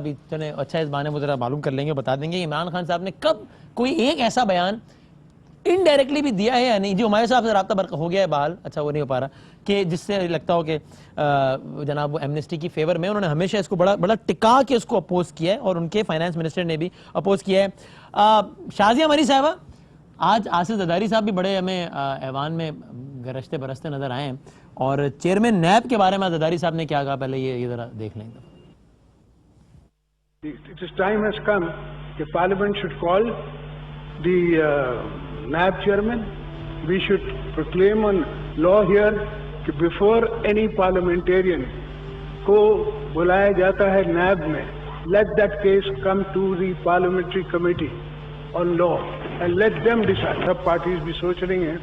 ابھی چلیں اچھا اس بہانے مجھے معلوم کر لیں گے, بتا دیں گے عمران خان صاحب نے کب کوئی ایک ایسا بیان انڈائریکٹلی بھی دیا ہے یا نہیں, جو ہمارے صاحب سے رابطہ برقرار ہو گیا ہے بحال, اچھا وہ نہیں ہو پا رہا, کہ جس سے لگتا ہو کہ جناب وہ ایمنسٹی کی فیور میں, انہوں نے ہمیشہ اس کو بڑا ٹکا کے اس کو اپوز کیا ہے, اور ان کے فائنانس منسٹر نے بھی اپوز کیا ہے. شازیہ مری صاحبہ, آج آصف زرداری صاحب بھی بڑے ہمیں ایوان میں گرجتے برستے نظر آئے ہیں, اور چیئرمین نیب کے بارے میں زرداری صاحب نے کیا کہا, پہلے یہ ذرا دیکھ لیں. It is time has come that Parliament should call the NAB chairman. We should proclaim on law here that before any parliamentarian ko bulaya jata hai NAB mein, let that case come to the parliamentary committee on law and let them decide. Sab parties bhi soch rahi hain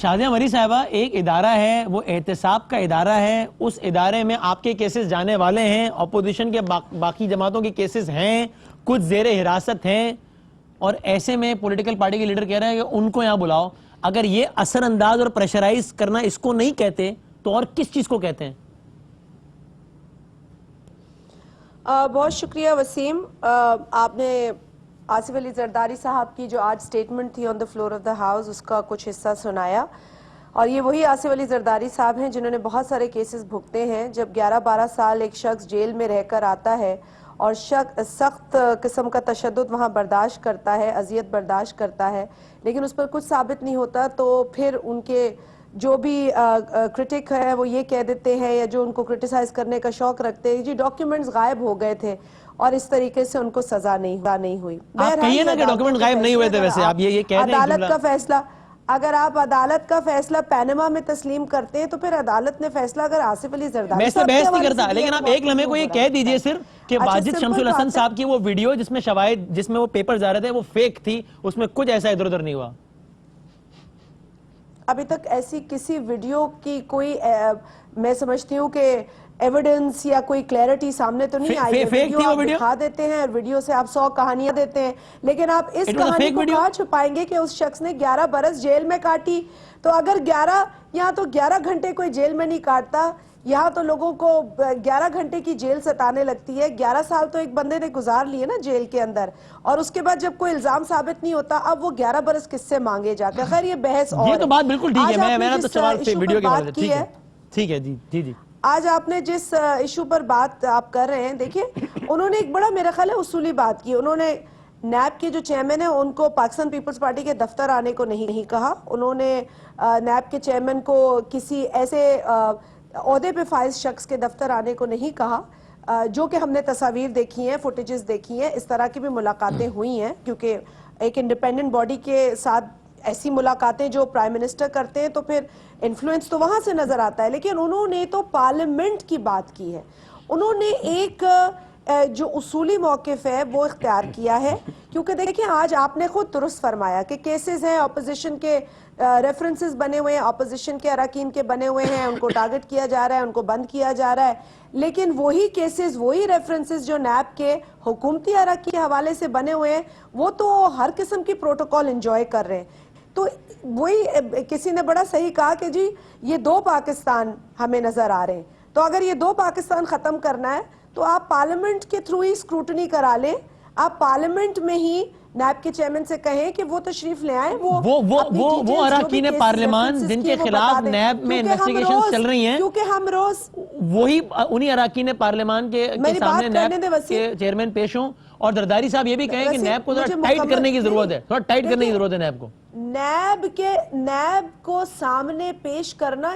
Shazia مری صاحبہ, ایک ادارہ ہے وہ احتساب کا ادارہ ہے, اس ادارے میں آپ کے کیسز جانے والے ہیں, اپوزیشن کے باقی جماعتوں کے کیسز ہیں, کچھ زیر حراست ہیں, اور ایسے میں پولیٹیکل پارٹی کے لیڈر کہہ رہے ہیں کہ ان کو یہاں بلاؤ. اگر یہ اثر انداز اور پریشرائز کرنا اس کو نہیں کہتے تو اور کس چیز کو کہتے ہیں؟ بہت شکریہ وسیم. آپ نے آصف علی زرداری صاحب کی جو آج سٹیٹمنٹ تھی on the floor of the house, اس کا کچھ حصہ سنایا, اور یہ وہی آصف علی زرداری صاحب ہیں جنہوں نے بہت سارے کیسز بھگتے ہیں. جب 11-12 سال ایک شخص جیل میں رہ کر آتا ہے اور سخت قسم کا تشدد وہاں برداشت کرتا ہے, اذیت برداشت کرتا ہے, لیکن اس پر کچھ ثابت نہیں ہوتا, تو پھر ان کے جو بھی کرٹک ہے وہ یہ کہہ دیتے ہیں, یا جو ان کو کرٹیسائز کرنے کا شوق رکھتے ہیں, جی ڈاکیومنٹس غائب ہو گئے تھے اور اس طریقے سے ان کو سزا نہیں ہوئی. آپ کہیے نا کہ ڈاکیومنٹ غائب نہیں ہوئے تھے, ویسے آپ یہ کہہ دیں عدالت کا فیصلہ, اگر آپ عدالت کا فیصلہ پینما میں تسلیم کرتے ہیں تو پھر عدالت نے فیصلہ اگر آصف علی زرداری میں اس سے بحث نہیں کرتا, لیکن آپ ایک لمحے کو یہ کہہ دیجئے صرف کہ واجد شمس الحسن صاحب کی وہ ویڈیو جس میں شواہد, جس میں وہ پیپرز آ رہے تھے, وہ فیک تھی, اس میں کچھ ایسا ادھر ادھر نہیں ہوا. ابھی تک ایسی کسی ویڈیو کی کوئی میں سمجھتی ہوں کہ ایویڈنس یا کوئی کلیئرٹی سامنے تو نہیں آئی ہے. ویڈیو آپ دکھا دیتے ہیں اور ویڈیو سے آپ 100 کہانیاں دیتے ہیں, لیکن آپ اس کہانی کو کہاں چھپائیں گے کہ اس شخص نے 11 برس جیل میں کاٹی. تو اگر 11 گھنٹے کوئی جیل میں نہیں کاٹتا, یہاں تو لوگوں کو 11 گھنٹے کی جیل ستانے لگتی ہے. 11 سال تو ایک بندے نے گزار لیے نا جیل کے اندر, اور اس کے بعد جب کوئی الزام ثابت نہیں ہوتا, اب وہ 11 برس کس سے مانگے جاتے ہیں. خیر یہ بحث اور یہ تو بات بالکل ٹھیک ہے, میں نے تو سوال ویڈیو کے بارے میں ٹھیک ہے جی. آج آپ نے جس ایشو پر بات آپ کر رہے ہیں, دیکھیں انہوں نے ایک بڑا میرا خیال ہے اصولی بات کی. انہوں نے نیب کے جو چیئرمین ہیں ان کو پاکستان پیپلز پارٹی کے دفتر آنے کو نہیں کہا. انہوں نے نیب کے چیئرمین کو کسی ایسے عہدے پہ فائز شخص کے دفتر آنے کو نہیں کہا, جو کہ ہم نے تصاویر دیکھی ہیں, فوٹیجز دیکھی ہیں. اس طرح کی بھی ملاقاتیں ہوئی ہیں, کیونکہ ایک انڈیپینڈنٹ باڈی کے ساتھ ایسی ملاقاتیں جو پرائم منسٹر کرتے ہیں تو پھر انفلوئنس تو وہاں سے نظر آتا ہے. لیکن انہوں نے تو پارلیمنٹ کی بات کی ہے, انہوں نے ایک جو اصولی موقف ہے وہ اختیار کیا ہے. کیونکہ دیکھیں آج آپ نے خود درست فرمایا کہ کیسز ہیں, اپوزیشن کے ریفرنسز بنے ہوئے ہیں, اپوزیشن کے اراکین کے بنے ہوئے ہیں, ان کو ٹارگٹ کیا جا رہا ہے, ان کو بند کیا جا رہا ہے. لیکن وہی کیسز, وہی ریفرنسز جو نیب کے حکومتی اراکین کے حوالے سے بنے ہوئے ہیں, وہ تو ہر قسم کی پروٹوکول انجوائے کر رہے ہیں. تو وہی کسی نے بڑا صحیح کہا کہ جی یہ 2 پاکستان ہمیں نظر آ رہے ہیں. تو اگر یہ 2 پاکستان ختم کرنا ہے تو آپ پارلیمنٹ کے تھرو ہی سکروٹنی کرا لیں. آپ پارلیمنٹ میں ہی نیب کے چیئرمین سے کہیں کہ وہ تشریف لے آئیں, وہ اراکین پارلیمان جن کے خلاف نیب میں انویسٹیگیشن چل رہی ہیں, کیونکہ ہم روز وہی انہی اراکین پارلیمان کے سامنے نیب کے چیئرمین پیش ہوں. اور زرداری صاحب یہ بھی کہیں کہ نیب کو ذرا ٹائٹ کرنے کی ضرورت ہے, تھوڑا ٹائٹ کرنے کی ضرورت ہے نیب کو. نیب کو سامنے پیش کرنا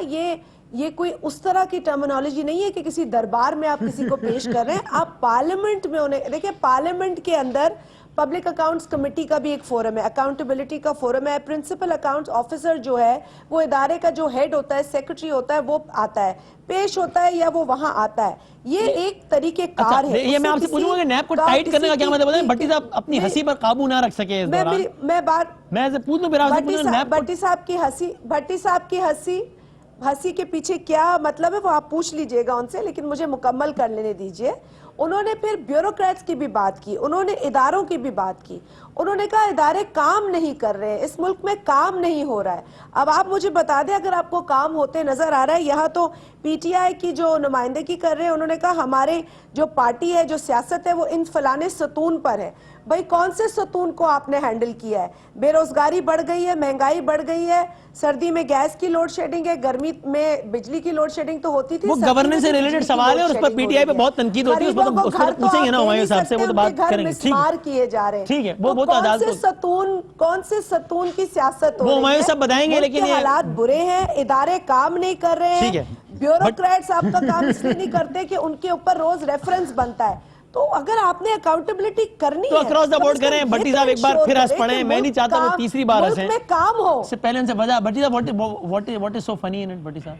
یہ کوئی اس طرح کی ٹرمینالوجی نہیں ہے کہ کسی دربار میں آپ کسی کو پیش کر رہے ہیں. آپ پارلیمنٹ میں انہیں دیکھیں, پارلیمنٹ کے اندر پبلک اکاؤنٹس کمیٹی کا بھی ایک فورم ہے, اکاؤنٹیبلٹی کا فورم ہے. پرنسپل اکاؤنٹس آفیسر جو ہے وہ ادارے کا جو ہیڈ ہوتا ہے, سیکرٹری ہوتا ہے, وہ آتا ہے, پیش ہوتا ہے یا وہ وہاں آتا ہے. یہ ایک طریقہ کار ہے. یہ میں آپ سے پوچھوں گا کہ نیب کو ٹائٹ کرنے کا کیا مطلب ہے؟ بھٹی صاحب اپنی ہنسی پر قابو نہ رکھ سکے اس دوران. میں پوچھ لوں بھٹی صاحب کی ہنسی کے پیچھے کیا مطلب ہے وہ آپ پوچھ لیجئے گا ان سے, لیکن مجھے مکمل کر لینے دیجئے. انہوں نے پھر بیوروکریٹس کی بھی بات کی, انہوں نے اداروں کی بھی بات کی. انہوں نے کہا ادارے کام نہیں کر رہے ہیں, اس ملک میں کام نہیں ہو رہا ہے. اب آپ مجھے بتا دیں اگر آپ کو کام ہوتے نظر آ رہا ہے. یہاں تو پی ٹی آئی کی جو نمائندگی کر رہے ہیں, انہوں نے کہا ہمارے جو پارٹی ہے, جو سیاست ہے, وہ ان فلانے ستون پر ہے. بھئی کون سے ستون کو آپ نے ہینڈل کیا ہے؟ بے روزگاری بڑھ گئی ہے, مہنگائی بڑھ گئی ہے, سردی میں گیس کی لوڈ شیڈنگ ہے, گرمی میں بجلی کی لوڈ شیڈنگ تو ہوتی تھی. وہ گورننس سے ریلیٹڈ سوال ہے اور اس پر پی ٹی آئی پہ بہت تنقید ہوتی ہے, اس پر پوچھیں گے نا ہمایوں صاحب سے, وہ تو بات کریں گے. ٹھیک ہے, وہ تو عدالت کون سے ستون کی سیاست ہو رہی ہے, وہ ہمایوں صاحب بتائیں گے. لیکن حالات برے ہیں, ادارے کام نہیں کر رہے ہیں, بیوروکریٹس آپ کا کام اس لیے نہیں کرتے کہ ان کے اوپر روز ریفرنس بنتا ہے. تو اگر آپ نے اکاؤنٹیبلٹی کرنی ہے تو اکراس دا بورڈ کریں. بھٹی صاحب ایک بار پھر ہنس پڑیں, میں نہیں چاہتا وہ تیسری بار ہنسیں, ملک میں کام ہو. اس سے پہلے ان سے وجہ بھٹی صاحب what is so funny in it بھٹی صاحب؟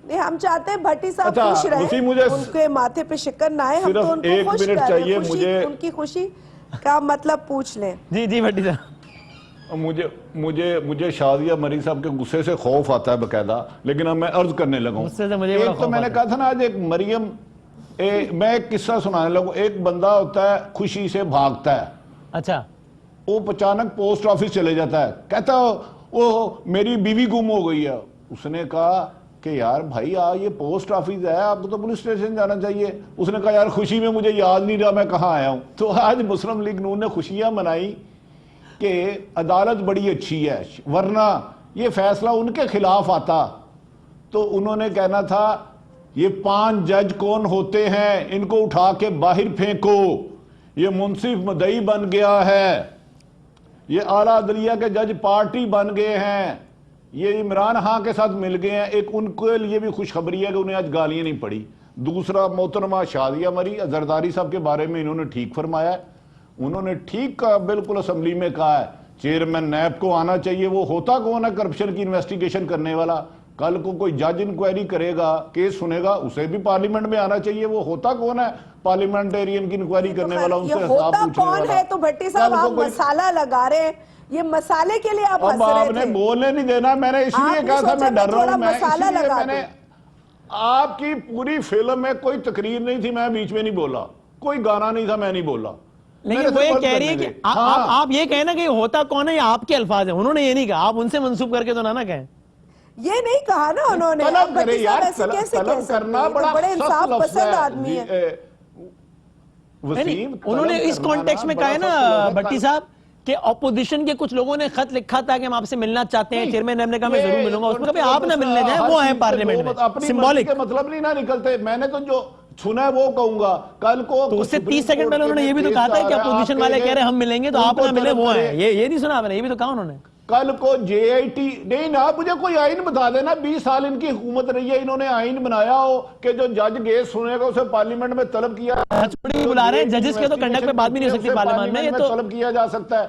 نہیں, ہم چاہتے ہیں بھٹی صاحب خوش رہیں, ان کے ماتھے پہ شکر نہ آئے, ہم تو ان کو خوش کر رہے ہیں, ان کی خوشی کا مطلب پوچھ لیں. جی بھٹی صاحب. مجھے شادیہ مری صاحب کے غصے سے خوف آتا ہے باقاعدہ, لیکن اب میں عرض کرنے لگا ہوں. ایک تو میں نے کہا تھا نا آج ایک مریم, میں ایک قصہ سنانے لگوں. ایک بندہ ہوتا ہے خوشی سے بھاگتا ہے, اچھا, وہ اچانک پوسٹ آفس چلے جاتا ہے, کہتا وہ میری بیوی گم ہو گئی ہے. اس نے کہا کہ یار بھائی یہ پوسٹ آفس ہے, آپ کو تو پولیس اسٹیشن جانا چاہیے. اس نے کہا یار خوشی میں مجھے یاد نہیں رہا میں کہاں آیا ہوں. تو آج مسلم لیگ نون نے خوشیاں منائی کہ عدالت بڑی اچھی ہے, ورنہ یہ فیصلہ ان کے خلاف آتا تو انہوں نے کہنا تھا یہ 5 جج کون ہوتے ہیں, ان کو اٹھا کے باہر پھینکو, یہ منصف مدعی بن گیا ہے, یہ اعلیٰ عدلیہ کے جج پارٹی بن گئے ہیں, یہ عمران خان کے ساتھ مل گئے ہیں. ایک ان کے لیے بھی خوشخبری ہے کہ انہیں آج گالیاں نہیں پڑی. دوسرا, محترمہ شادیہ مری زرداری صاحب کے بارے میں انہوں نے ٹھیک فرمایا ہے, انہوں نے ٹھیک کہا, بالکل اسمبلی میں کہا ہے چیئرمین نیب کو آنا چاہیے. وہ ہوتا کون ہے کرپشن کی انویسٹیگیشن کرنے والا؟ کل کو کوئی جج انکوائری کرے گا, کیس سنے گا, اسے بھی پارلیمنٹ میں آنا چاہیے. وہ ہوتا کون ہے پارلیمنٹیرین کی انکوائری کرنے والا, ان سے حساب پوچھنے والا؟ کون ہے؟ تو بھٹی صاحب آپ مسالہ لگا رہے ہیں, یہ مسالے کے لیے آپ ہنس رہے تھے. اب آپ نے بولنے نہیں دینا, میں نے اس لیے کہا تھا میں ڈر رہا ہوں. میں اس لیے میں نے آپ کی پوری فلم میں کوئی تقریر نہیں تھی, میں بیچ میں نہیں بولا, کوئی گانا نہیں تھا, میں نہیں بولا. لیکن وہ یہ کہہ رہی ہے کہ آپ یہ کہنا کہ ہوتا کون ہے, یہ آپ کے الفاظ ہیں, انہوں نے یہ نہیں کہا, آپ ان سے منسوب کر کے تو نہ کہیں. یہ نہیں کہا نا انہوں نے. طلب کرے یار, طلب کرنا بڑا انصاف پسند آدمی ہے. انہوں نے اس کانٹیکس میں کہا ہے نا بھٹی صاحب کہ اپوزیشن کے کچھ لوگوں نے خط لکھا تھا کہ ہم آپ سے ملنا چاہتے ہیں, چیئرمین نے کہا میں ضرور ملوں گا. اس میں کہا آپ نہ ملنے جائیں, وہ ہیں پارلیمنٹ میں, سمبولک مطلب نہیں نہ نکلتے. میں نے تو جو سنا ہے وہ کہوں گا. کل کو تو اس سے 30 سیکنڈ پہلے انہوں نے یہ بھی تو کہا تھا کہ اپوزیشن والے کہہ رہے ہم ملیں گے تو آپ نہ ملے, وہ ہیں. یہ نہیں سنا آپ نے, یہ بھی تو کہا انہوں نے. کل کو جے آئی ٹی نہیں نا, مجھے کوئی آئین بتا دینا. 20 سال ان کی حکومت رہی ہے, انہوں نے آئین بنایا ہو کہ جو جج کیس سنے گا اسے پارلیمنٹ میں طلب کیا بلا رہے ہیں. ججز کے تو کنڈکٹ میں بات بھی نہیں ہو سکتی پارلیمنٹ میں, یہ تو طلب کیا جا سکتا ہے.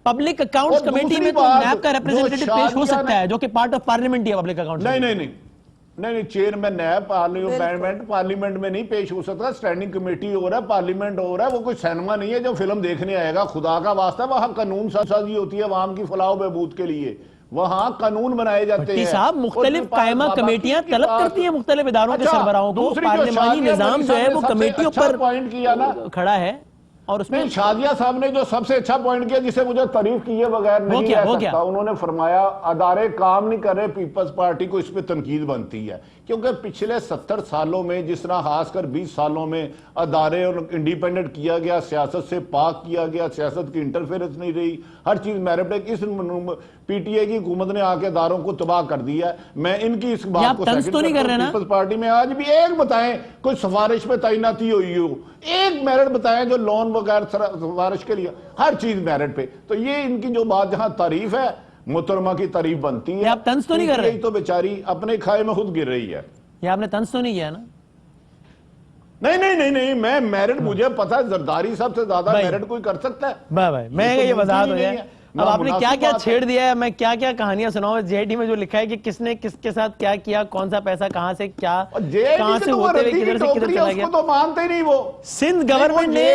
پبلک اکاؤنٹس کمیٹی میں تو نیب کا ریپریزنٹیٹو پیش ہو سکتا ہے جو کہ پارٹ آف پارلیمنٹ ہی ہے. پبلک اکاؤنٹس نہیں, چیئرمین نیب پارلیمنٹ میں نہیں پیش ہو سکتا. اسٹینڈنگ کمیٹی ہو رہا ہے, پارلیمنٹ ہو رہا ہے. وہ کوئی سینما نہیں ہے جو فلم دیکھنے آئے گا. خدا کا واسطہ وہاں قانون سازی ہوتی ہے عوام کی فلاح و بہبود کے لیے, وہاں قانون بنائے جاتے ہیں. صاحب مختلف قائمہ کمیٹیاں طلب کرتی ہیں مختلف اداروں کے سربراہوں کو. پارلیمانی نظام جو ہے وہ کمیٹیوں پر کھڑا ہے. اور اس میں شادیہ صاحب نے جو سب سے اچھا پوائنٹ کیا جسے مجھے تعریف کیے بغیر نہیں رہ سکتا, انہوں نے فرمایا ادارے کام نہیں کر رہے, پیپلز پارٹی کو اس پہ تنقید بنتی ہے. کیونکہ پچھلے 70 سالوں میں جس طرح خاص کر 20 سالوں میں ادارے انڈیپینڈنٹ کیا گیا, سیاست سے پاک کیا گیا, سیاست کی انٹرفیرنس نہیں رہی, ہر چیز میرٹ ہے. اس پی ٹی آئی کی حکومت نے آ کے اداروں کو تباہ کر دیا ہے. میں ان کی اس بات کو سیکنڈ کرتا ہوں. پیپلز پارٹی میں آج بھی ایک بتائیں کوئی سفارش پہ تعیناتی ہوئی ہو, ایک میرٹ بتائیں جو لون وغیرہ سفارش کے لیے, ہر چیز میرٹ پہ. تو یہ ان کی جو بات جہاں تعریف ہے, محترمہ کی تعریف بنتی ہے. آپ طنز تو نہیں کر رہے, تو بیچاری اپنے کھائے میں خود گر رہی ہے. یہ آپ نے طنز تو نہیں کیا نا؟ نہیں نہیں نہیں نہیں میں میرٹ مجھے پتا ہے زرداری صاحب سے زیادہ بھائی میرٹ کوئی کر سکتا ہے. بھائی بھائی میں یہ وضاحت ہو جائے. اب آپ نے کیا کیا چھیڑ دیا ہے, میں کیا کیا کہانیاں سناؤں. جے آئی ٹی میں جو لکھا ہے کہ کس نے کس کے ساتھ کیا کیا, کون سا پیسہ کہاں سے کیا, کہاں سے ہوتے ہوئے کدھر سے کدھر چلا گیا. تو مانتے نہیں وہ. سندھ گورنمنٹ نے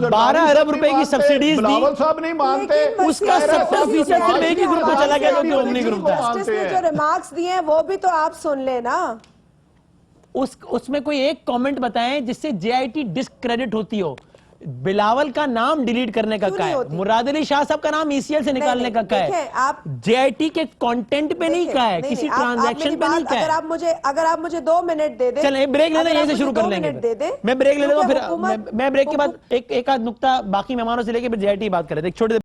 12 ارب روپے کی سبسڈیز دی, بلاول صاحب نہیں مانتے. اس کا 70% صرف ایک ہی گروپ کو چلا گیا جو کہ اومنی گروپ تھا. جسٹس نے جو ریمارکس دیے ہیں وہ بھی تو آپ سن لیں نا. اس میں کوئی ایک کامنٹ بتائیں جس سے جے آئی ٹی ڈسکریڈٹ ہوتی ہو. بلاول کا نام ڈیلیٹ کرنے کا کہا ہے, مراد علی شاہ صاحب کا نام ای سی ایل سے نکالنے کا کہا ہے, جے آئی ٹی کے کانٹینٹ پہ نہیں کہا ہے, کسی ٹرانزیکشن پہ نہیں کہا ہے. اگر آپ مجھے 2 منٹ دے دیں, چلیں بریک لے لیں, یہیں سے شروع کر لیں گے. میں بریک لے لیتا ہوں, پھر میں بریک کے بعد ایک آدھ نقطہ باقی مہمانوں سے لے کے پھر جے آئی ٹی بات کریں. ایک چھوٹے